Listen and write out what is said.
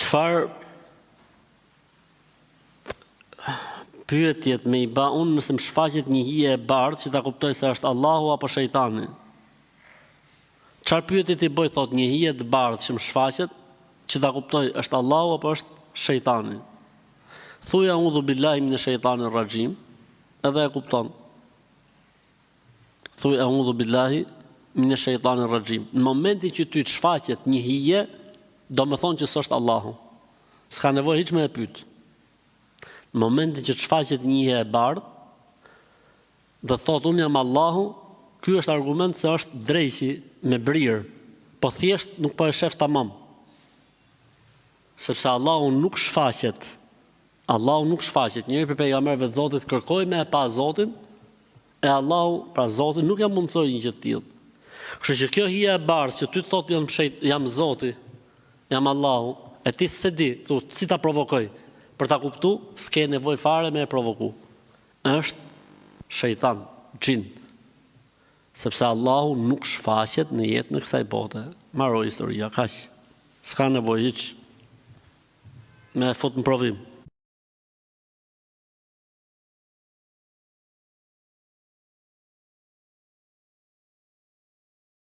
Çfarë pyetjet me i ba unë nëse më shfaqet një hije e bardhë që ta kuptoj se është Allahu apo shejtani? Çfarë pyetjet i bëj thot një hije e bardhë që më shfaqet që ta kuptoj është Allahu apo është shejtani? Thuaj a'udhu billahi minash shaitanir rajim, edhe e kupton. Thuaj a'udhu billahi minash shaitanir rajim. Në momentin që ty të shfaqet një hije, do me thonë që s'është Allahu. S'ka nevojë hiç me e pyet. Në momentin që të shfaqet një hije e bardhë, dhe thot unë jam Allahu, ky është argument se është drejsi me brirë, po thjesht nuk po e shef tamam. Sepse Allahu nuk shfaqet. Allahu nuk shfaqet. Njëri për pejgamberëve të Zotit kërkoi me e pa Zotin, e Allahu, pra Zoti, nuk ja mundsoi një gjë të tillë. Kështu që kjo hija e bardhë që ty thot jam Zoti, jam Allahu, e ti s'e di, thu, si ta provokoj? Për ta kuptu, s'ke nevojë fare me e provoku. Është shejtan, xhin. Sepse Allahu nuk shfaqet në jetën e kësaj bote. Mbaroi historia, kaq. S'ka nevojë hiç me fut në provim.